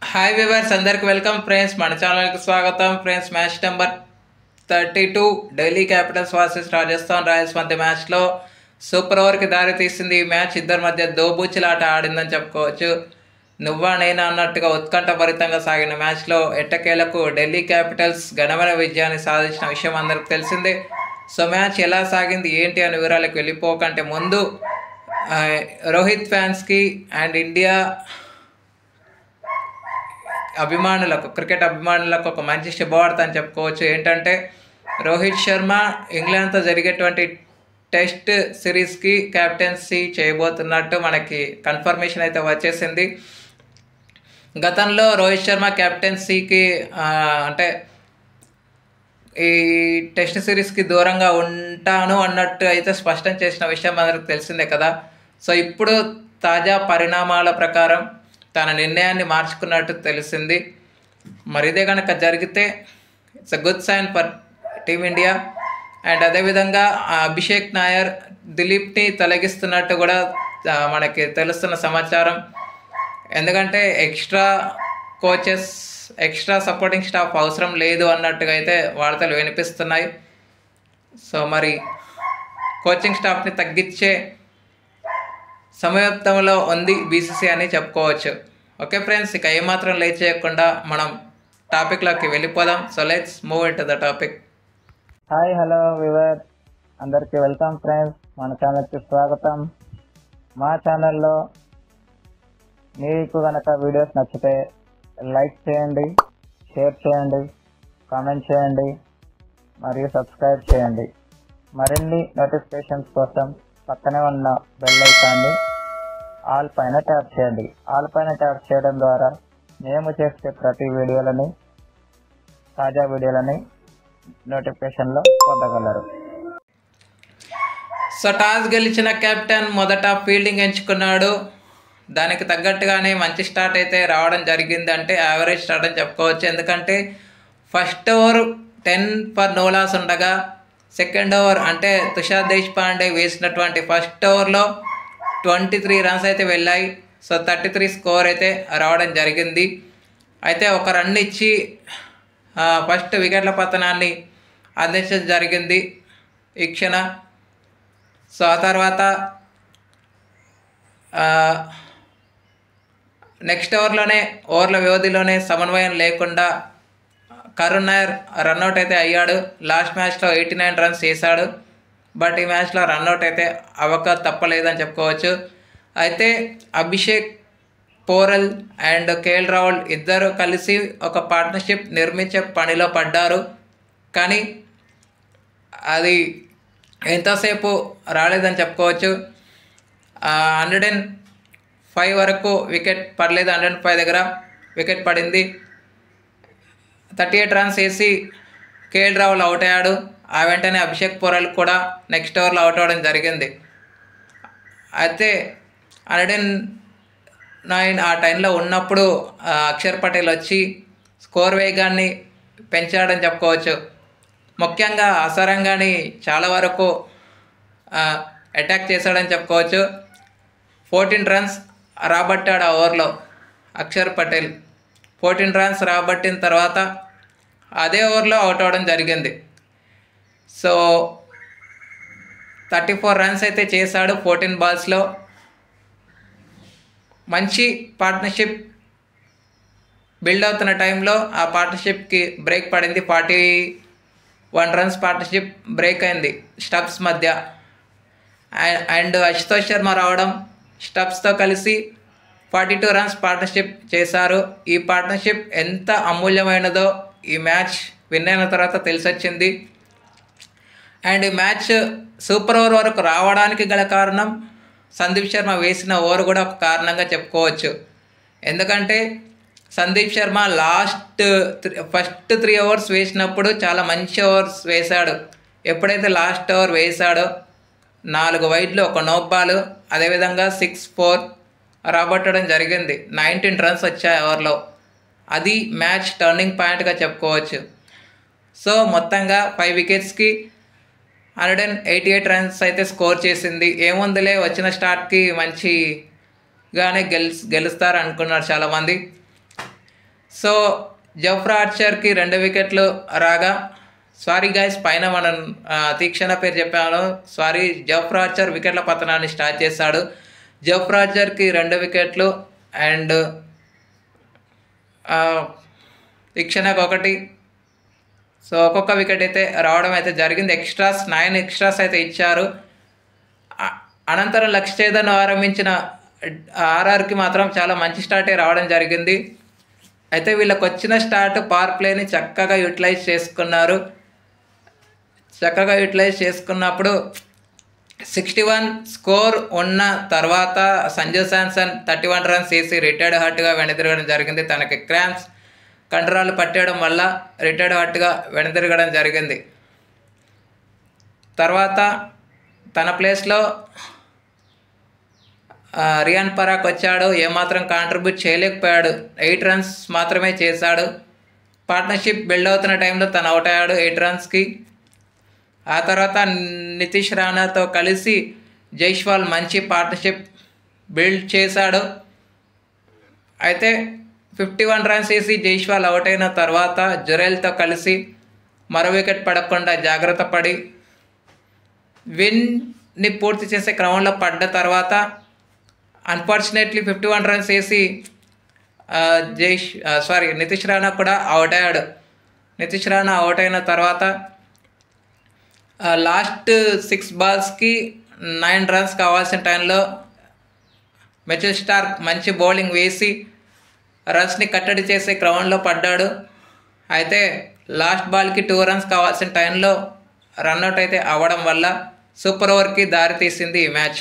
Hi viewers, అందరికి welcome friends. మన ఛానల్కి స్వాగతం friends. Match number 32 Delhi Capitals versus Rajasthan Royals మధ్య మ్యాచ్లో సూపర్ ఓవర్కి దారి తీసింది. ఈ మ్యాచ్ ఇద్దరి మధ్య దోబూచిలాట ఆడిందని చెప్పుకోవచ్చు. నువ్వా నేనా అన్నట్టుగా ఉత్కంఠభరితంగా సాగిన మ్యాచ్లో ఎట్టకేలకు ఢిల్లీ క్యాపిటల్స్ ఘనమైన విజయాన్ని సాధించిన విషయం అందరికి తెలిసిందే. సో మ్యాచ్ ఎలా సాగింది ఏంటి అనే వివరాలకు వెళ్ళిపోకంటే ముందు రోహిత్ ఫ్యాన్స్కి అండ్ ఇండియా అభిమానులకు, క్రికెట్ అభిమానులకు ఒక మంచి శుభవార్త అని చెప్పుకోవచ్చు. ఏంటంటే రోహిత్ శర్మ ఇంగ్లాండ్తో జరిగేటువంటి టెస్ట్ సిరీస్కి క్యాప్టెన్సీ చేయబోతున్నట్టు మనకి కన్ఫర్మేషన్ అయితే వచ్చేసింది. గతంలో రోహిత్ శర్మ క్యాప్టెన్సీకి అంటే ఈ టెస్ట్ సిరీస్కి దూరంగా ఉంటాను అన్నట్టు అయితే స్పష్టం చేసిన విషయం మనకు తెలిసిందే కదా. సో ఇప్పుడు తాజా పరిణామాల ప్రకారం తన నిర్ణయాన్ని మార్చుకున్నట్టు తెలిసింది. మరి ఇదే కనుక జరిగితే it's a good sign for team India. And అదేవిధంగా అభిషేక్ నాయర్ దిలీప్ని తొలగిస్తున్నట్టు కూడా మనకి తెలుస్తున్న సమాచారం. ఎందుకంటే extra coaches, extra supporting staff అవసరం లేదు అన్నట్టుగా అయితే వార్తలు వినిపిస్తున్నాయి. సో మరి కోచింగ్ స్టాఫ్ని తగ్గించే సమయత్వంలో ఉంది బీసీసీ అని చెప్పుకోవచ్చు. ఓకే ఫ్రెండ్స్, ఇక ఏమాత్రం లేట్ చేయకుండా మనం టాపిక్లోకి వెళ్ళిపోదాం. So let's move in to the topic. Hi hello viewers, అందరికీ వెల్కమ్ ఫ్రెండ్స్. మన ఛానల్కి స్వాగతం. మా ఛానల్లో మీకు కనుక వీడియోస్ నచ్చితే లైక్ చేయండి, షేర్ చేయండి, కామెంట్ చేయండి మరియు సబ్స్క్రైబ్ చేయండి. మరిన్ని నోటిఫికేషన్స్ కోసం పక్కనే ఉన్న బెల్ ఐకాన్ని ఆల్ పైన ట్యాప్ చేయండి. ఆల్ పైన ట్యాప్ చేయడం ద్వారా మేము చేసే ప్రతి వీడియోలని, తాజా వీడియోలని నోటిఫికేషన్లో పొందగలరు. సో టాస్ గెలిచిన కెప్టెన్ మొదట ఫీల్డింగ్ ఎంచుకున్నాడు. దానికి తగ్గట్టుగానే మంచి స్టార్ట్ అయితే రావడం జరిగింది. అంటే యావరేజ్ స్టార్ట్ అని చెప్పుకోవచ్చు. ఎందుకంటే first over 10 for no loss ఉండగా సెకండ్ ఓవర్ అంటే తుషార్ దేశపాండే వేసినటువంటి ఫస్ట్ ఓవర్లో 23 runs అయితే వెళ్ళాయి. సో 33 స్కోర్ అయితే రావడం జరిగింది. అయితే ఒక రన్ ఇచ్చి ఫస్ట్ వికెట్ల పతనాన్ని అందించడం జరిగింది ఈ క్షణ. సో ఆ తర్వాత నెక్స్ట్ ఓవర్ల వ్యవధిలోనే సమన్వయం లేకుండా కరుణ్ నాయర్ రన్అట్ అయితే అయ్యాడు. లాస్ట్ మ్యాచ్లో 89 runs చేశాడు. బట్ ఈ మ్యాచ్లో రన్అట్ అయితే అవ్వక తప్పలేదని చెప్పుకోవచ్చు. అయితే అభిషేక్ పోరల్ అండ్ కేఎల్ రాహుల్ ఇద్దరు కలిసి ఒక పార్ట్నర్షిప్ నిర్మించే పనిలో పడ్డారు. కానీ అది ఎంతసేపు రాలేదని చెప్పుకోవచ్చు. 105 వరకు వికెట్ పడలేదు. 105 దగ్గర వికెట్ పడింది. 38 runs వేసి కేఎల్ రాహుల్ అవుట్ అయ్యాడు. ఆ వెంటనే అభిషేక్ పోరల్ కూడా నెక్స్ట్ ఓవర్లో అవుట్ అవ్వడం జరిగింది. అయితే 109 ఆ టైంలో ఉన్నప్పుడు అక్షర్ పటేల్ వచ్చి స్కోర్ వేగాన్ని పెంచాడని చెప్పుకోవచ్చు. ముఖ్యంగా అసరంగాని చాలా వరకు అటాక్ చేశాడని చెప్పుకోవచ్చు. 14 runs రాబట్టాడు ఆ ఓవర్లో అక్షర్ పటేల్. 14 runs రాబట్టిన తర్వాత అదే ఓవర్లో అవుట్ అవ్వడం జరిగింది. సో 34 runs అయితే చేశాడు 14 balls. మంచి పార్ట్నర్షిప్ బిల్డ్ అవుతున్న టైంలో ఆ పార్ట్నర్షిప్కి బ్రేక్ పడింది. 41 runs పార్ట్నర్షిప్ బ్రేక్ అయింది స్టబ్స్ మధ్య. అండ్ అశుతోష్ శర్మ రావడం స్టబ్స్తో కలిసి 42 runs పార్ట్నర్షిప్ చేశారు. ఈ పార్ట్నర్షిప్ ఎంత అమూల్యమైనదో ఈ మ్యాచ్ విన్ అయిన తర్వాత తెలిసొచ్చింది. అండ్ ఈ మ్యాచ్ సూపర్ ఓవర్ వరకు రావడానికి గల కారణం సందీప్ శర్మ వేసిన ఓవర్ కూడా ఒక కారణంగా చెప్పుకోవచ్చు. ఎందుకంటే సందీప్ శర్మ ఫస్ట్ 3 overs వేసినప్పుడు చాలా మంచి ఓవర్స్ వేశాడు. ఎప్పుడైతే last over వేశాడో 4 wides, 1 no ball, అదేవిధంగా 6-4 రాబట్టడం జరిగింది. 19 runs వచ్చాయి ఓవర్లో. అది మ్యాచ్ టర్నింగ్ పాయింట్గా చెప్పుకోవచ్చు. సో మొత్తంగా 5 wicketsకి 188 runs అయితే స్కోర్ చేసింది. ఏముందిలే, వచ్చిన స్టార్ట్కి మంచిగానే గెలుస్తారు అనుకున్నారు చాలామంది. సో జఫ్రా ఆర్చర్కి 2 వికెట్లు రాగా, సారీ గైస్ పైన మనం తీక్షణ పేరు చెప్పాను, సారీ, జఫ్రా ఆర్చర్ వికెట్ల పతనాన్ని స్టార్ట్ చేశాడు. జఫ్రా ఆర్చర్కి 2 వికెట్లు అండ్ తీక్షణకు 1. సో ఒక్కొక్క వికెట్ అయితే రావడం అయితే జరిగింది. 9 ఎక్స్ట్రాస్ అయితే ఇచ్చారు. అనంతరం లక్ష్యఛేదను ఆరంభించిన ఆర్ఆర్కి మాత్రం చాలా మంచి స్టార్టే రావడం జరిగింది. అయితే వీళ్ళకి వచ్చిన స్టార్ట్ పవర్ ప్లేని చక్కగా యూటిలైజ్ చేసుకున్నప్పుడు 61 స్కోర్ ఉన్న తర్వాత సంజు శాంసన్ 31 రన్స్ వేసి రిటైర్డ్ హార్ట్గా వెనుదిరగడం జరిగింది. తనకి క్రాంప్స్ కండరాలు పట్టేయడం వల్ల రిటైర్డ్ హార్ట్గా వెనుదిరగడం జరిగింది. తర్వాత తన ప్లేస్లో రియాన్ పరాగ్ వచ్చాడు. ఏమాత్రం కాంట్రిబ్యూట్ చేయలేకపోయాడు. 8 రన్స్ మాత్రమే చేశాడు. పార్ట్నర్షిప్ బిల్డ్ అవుతున్న టైంలో తను అవుట్ అయ్యాడు 8 రన్స్కి. ఆ తర్వాత నితీష్ రాణాతో కలిసి జైస్వాల్ మంచి పార్ట్నర్షిప్ బిల్డ్ చేశాడు. అయితే 51 రన్స్ వేసి జైస్వాల్ అవుట్ అయిన తర్వాత జురైల్తో కలిసి మరో వికెట్ పడకుండా జాగ్రత్త పడి విన్ని పూర్తి చేసే క్రమంలో పడ్డ తర్వాత అన్ఫార్చునేట్లీ 51 రన్స్ వేసి నితీష్ రాణా కూడా అవుట్ అయ్యాడు. నితీష్ రాణా అవుట్ అయిన తర్వాత లాస్ట్ 6 బాల్స్కి 9 రన్స్ కావాల్సిన టైంలో మిచెల్ స్టార్క్ మంచి బౌలింగ్ వేసి రన్స్ని కట్టడి చేసే క్రమంలో పడ్డాడు. అయితే లాస్ట్ బాల్కి 2 రన్స్ కావాల్సిన టైంలో రన్అట్ అయితే అవ్వడం వల్ల సూపర్ ఓవర్కి దారి తీసింది ఈ match.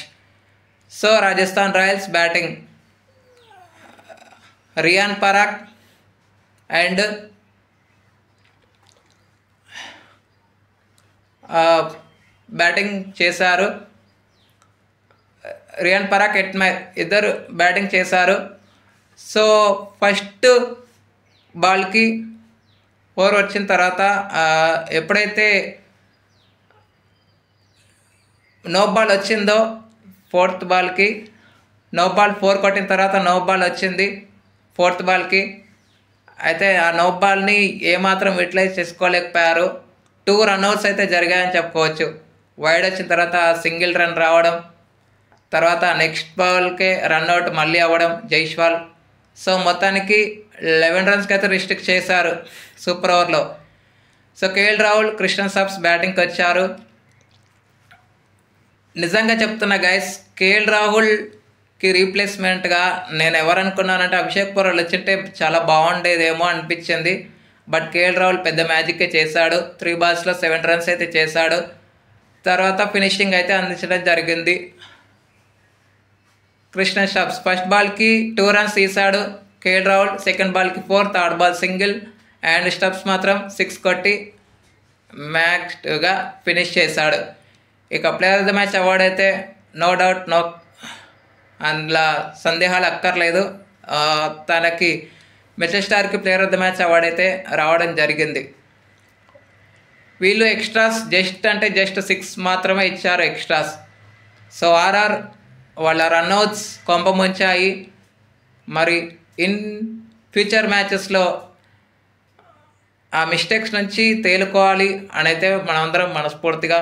So Rajasthan Royals batting Riyan Parag and batting చేశారు. రియాన్ పరాగ్ ఎట్మైర్ ఇద్దరు బ్యాటింగ్ చేశారు. సో ఫస్ట్ బాల్కి 4 వచ్చిన తర్వాత ఎప్పుడైతే నో బాల్ వచ్చిందో 4th బాల్కి నో బాల్ 4 కొట్టిన తర్వాత నో బాల్ వచ్చింది 4th బాల్కి. అయితే ఆ నో బాల్ని ఏమాత్రం యూటిలైజ్ చేసుకోలేకపోయారు. 2 రన్అట్స్ అయితే జరిగాయని చెప్పుకోవచ్చు. వైడ్ వచ్చిన తర్వాత సింగిల్ రన్ రావడం, తర్వాత నెక్స్ట్ బాల్కే రన్అట్ మళ్ళీ అవ్వడం జైస్వాల్. సో మొత్తానికి 11 రన్స్కి అయితే రిస్ట్రిక్ట్ చేశారు సూపర్ ఓవర్లో. So KL Rahul, Tristan Stubbs బ్యాటింగ్కి వచ్చారు. నిజంగా చెప్తున్నా గైస్, కేఎల్ రాహుల్కి రీప్లేస్మెంట్గా నేను ఎవరనుకున్నానంటే అభిషేక్ పోరాల్ వచ్చింటే చాలా బాగుండేదేమో అనిపించింది. బట్ కేఎల్ రాహుల్ పెద్ద మ్యాజిక్కే చేశాడు. 3 బాల్స్లో 7 రన్స్ అయితే చేశాడు. తర్వాత ఫినిషింగ్ అయితే అందించడం జరిగింది. కృష్ణన్ సబ్స్ ఫస్ట్ బాల్కి 2 రన్స్ తీశాడు కేఎల్ రాహుల్. సెకండ్ బాల్కి 4, third ball single and Stubbs మాత్రం 6 కొట్టి మ్యాచ్గా ఫినిష్ చేశాడు. ఇక player of the match award అయితే నో డౌట్ అందులో సందేహాలు అక్కర్లేదు. తనకి మిచెల్ స్టార్కి player of the match award అయితే రావడం జరిగింది. వీళ్ళు ఎక్స్ట్రాస్ జస్ట్ 6 మాత్రమే ఇచ్చారు ఎక్స్ట్రాస్. సో ఆర్ఆర్ వాళ్ళ రన్అట్స్ కొంప ముంచాయి. మరి ఇన్ ఫ్యూచర్ మ్యాచెస్లో ఆ మిస్టేక్స్ నుంచి తేలుకోవాలి అని అయితే మనమందరం మనస్ఫూర్తిగా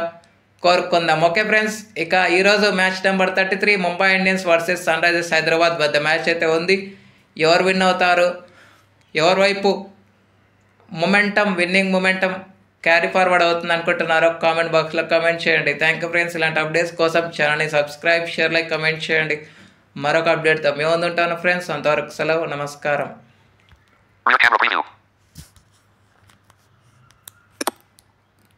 కోరుకుందాం. ఓకే ఫ్రెండ్స్, ఇక ఈరోజు match number 33 Mumbai Indians versus Sunrisers Hyderabad వద్ద మ్యాచ్ అయితే ఉంది. ఎవరు విన్ అవుతారు, ఎవరి వైపు విన్నింగ్ మొమెంటం క్యారీ ఫార్వర్డ్ అవుతుంది అనుకుంటున్నారో కామెంట్ బాక్స్లో కామెంట్ చేయండి. Thank you friends. ఇలాంటి అప్డేట్స్ కోసం ఛానల్ని సబ్స్క్రైబ్, షేర్, లైక్, కామెంట్ చేయండి. మరొక అప్డేట్తో మేము ఉంటాను ఫ్రెండ్స్. అంతవరకు సెలవు, నమస్కారం.